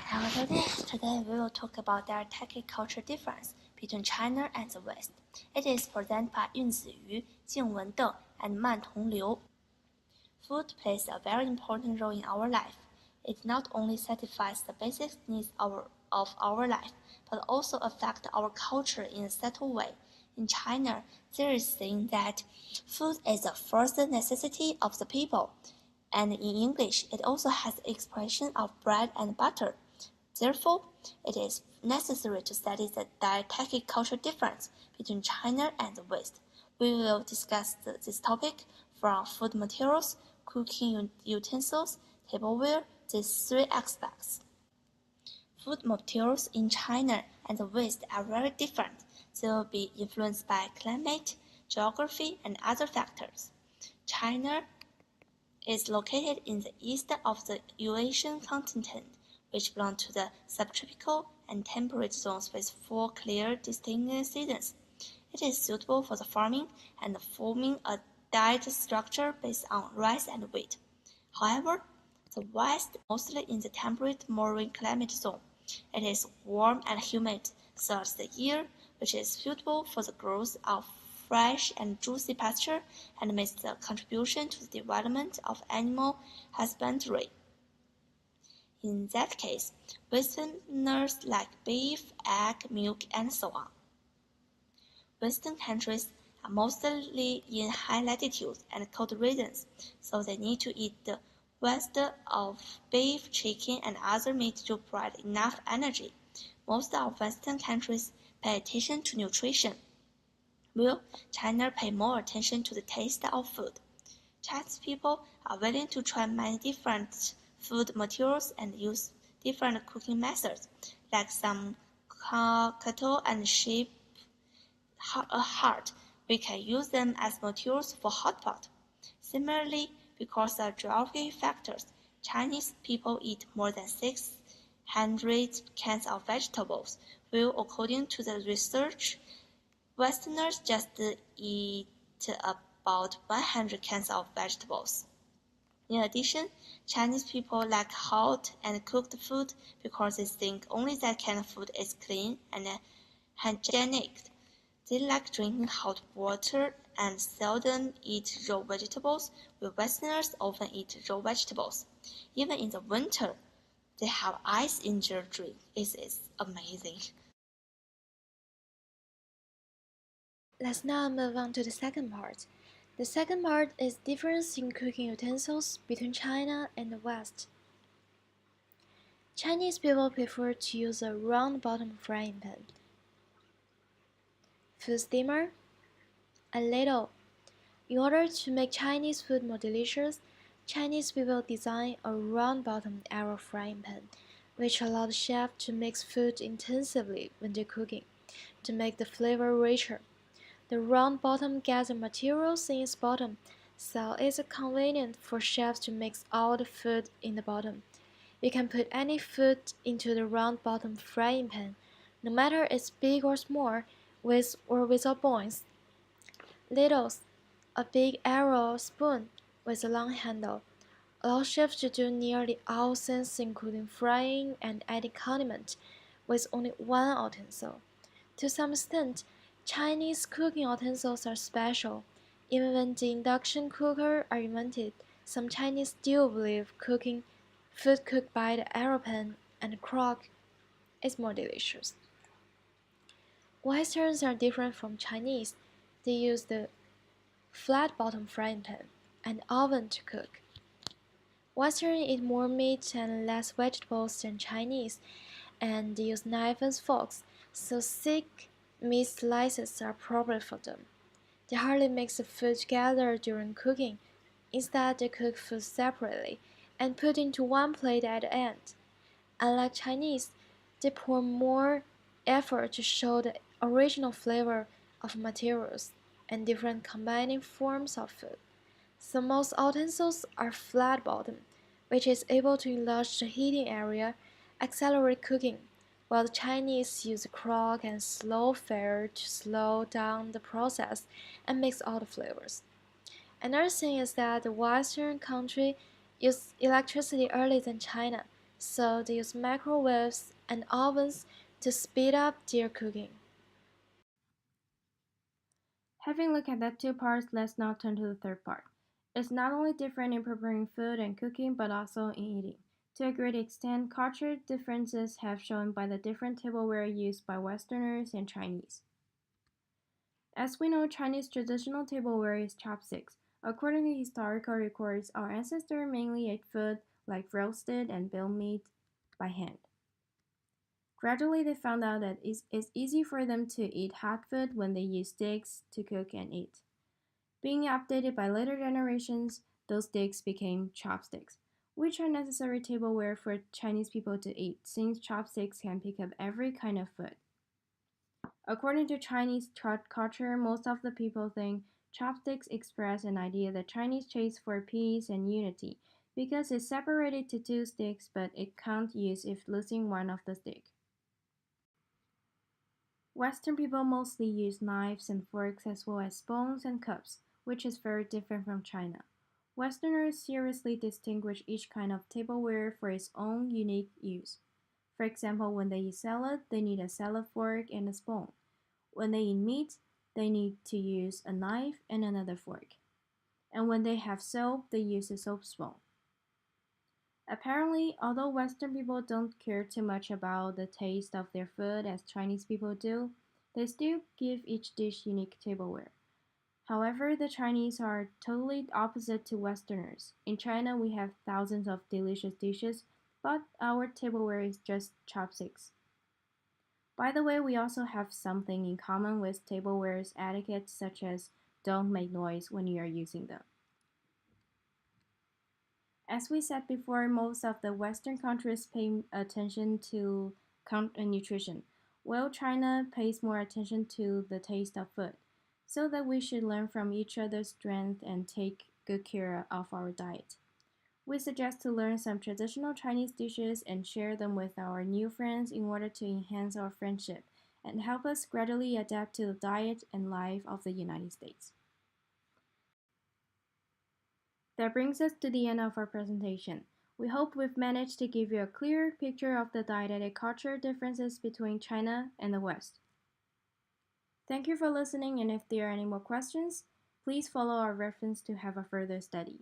Hello, today we will talk about the dietary culture difference between China and the West. It is presented by Yun Ziyu, Jing Wendeng, and Man Tongliu. Food plays a very important role in our life. It not only satisfies the basic needs of our life, but also affects our culture in a subtle way. In China, there is saying that food is the first necessity of the people, and in English, it also has the expression of bread and butter. Therefore, it is necessary to study the dietary culture difference between China and the West. We will discuss this topic from food materials, cooking utensils, tableware, these three aspects. Food materials in China and the West are very different. They will be influenced by climate, geography, and other factors. China is located in the east of the Eurasian continent, which belongs to the subtropical and temperate zones with four clear, distinct seasons. It is suitable for the farming and forming a diet structure based on rice and wheat. However, the West, mostly in the temperate marine climate zone, it is warm and humid throughout the year, which is suitable for the growth of fresh and juicy pasture and makes a contribution to the development of animal husbandry. In that case, Westerners like beef, egg, milk, and so on. Western countries are mostly in high latitudes and cold regions, so they need to eat the best of beef, chicken, and other meat to provide enough energy. Most of Western countries pay attention to nutrition, while China pay more attention to the taste of food. Chinese people are willing to try many different food materials and use different cooking methods, like some cattle and sheep heart. We can use them as materials for hot pot. Similarly, because of geographic factors, Chinese people eat more than 600 kinds of vegetables, while according to the research, Westerners just eat about 100 kinds of vegetables. In addition, Chinese people like hot and cooked food because they think only that kind of food is clean and hygienic. They like drinking hot water and seldom eat raw vegetables, while Westerners often eat raw vegetables. Even in the winter, they have ice in their drink. It is amazing. Let's now move on to the second part. The second part is difference in cooking utensils between China and the West. Chinese people prefer to use a round-bottom frying pan, food steamer, and ladle. In order to make Chinese food more delicious, Chinese people design a round-bottom arrow frying pan, which allows the chef to mix food intensively when they're cooking, to make the flavor richer. The round bottom gathers materials in its bottom, so it's convenient for chefs to mix all the food in the bottom. You can put any food into the round bottom frying pan, no matter it's big or small, with or without bones. Ladles, a big arrow spoon with a long handle, allow chefs to do nearly all things including frying and adding condiment with only one utensil. To some extent, Chinese cooking utensils are special. Even when the induction cooker are invented, some Chinese still believe cooking food cooked by the arrow pan and crock is more delicious. Westerns are different from Chinese. They use the flat bottom frying pan and oven to cook. Western eat more meat and less vegetables than Chinese, and they use knives and forks, so thick meat slices are appropriate for them. They hardly mix the food together during cooking. Instead, they cook food separately and put into one plate at the end. Unlike Chinese, they pour more effort to show the original flavor of materials and different combining forms of food. So most utensils are flat bottom, which is able to enlarge the heating area, accelerate cooking, while the Chinese use crock and slow fire to slow down the process and mix all the flavors. Another thing is that the Western country used electricity earlier than China, so they use microwaves and ovens to speed up their cooking. Having looked at the two parts, let's now turn to the third part. It's not only different in preparing food and cooking, but also in eating. To a great extent, cultural differences have shown by the different tableware used by Westerners and Chinese. As we know, Chinese traditional tableware is chopsticks. According to historical records, our ancestors mainly ate food like roasted and boiled meat by hand. Gradually, they found out that it's easy for them to eat hot food when they use sticks to cook and eat. Being updated by later generations, those sticks became chopsticks, which are necessary tableware for Chinese people to eat, since chopsticks can pick up every kind of food. According to Chinese culture, most of the people think chopsticks express an idea that Chinese chase for peace and unity, because it's separated to two sticks, but it can't use if losing one of the stick. Western people mostly use knives and forks as well as spoons and cups, which is very different from China. Westerners seriously distinguish each kind of tableware for its own unique use. For example, when they eat salad, they need a salad fork and a spoon. When they eat meat, they need to use a knife and another fork. And when they have soap, they use a soap spoon. Apparently, although Western people don't care too much about the taste of their food as Chinese people do, they still give each dish unique tableware. However, the Chinese are totally opposite to Westerners. In China, we have thousands of delicious dishes, but our tableware is just chopsticks. By the way, we also have something in common with tableware's etiquette, such as don't make noise when you are using them. As we said before, most of the Western countries pay attention to nutrition, while China pays more attention to the taste of food, so that we should learn from each other's strength and take good care of our diet. We suggest to learn some traditional Chinese dishes and share them with our new friends in order to enhance our friendship and help us gradually adapt to the diet and life of the United States. That brings us to the end of our presentation. We hope we've managed to give you a clear picture of the dietetic culture differences between China and the West. Thank you for listening, and if there are any more questions, please follow our reference to have a further study.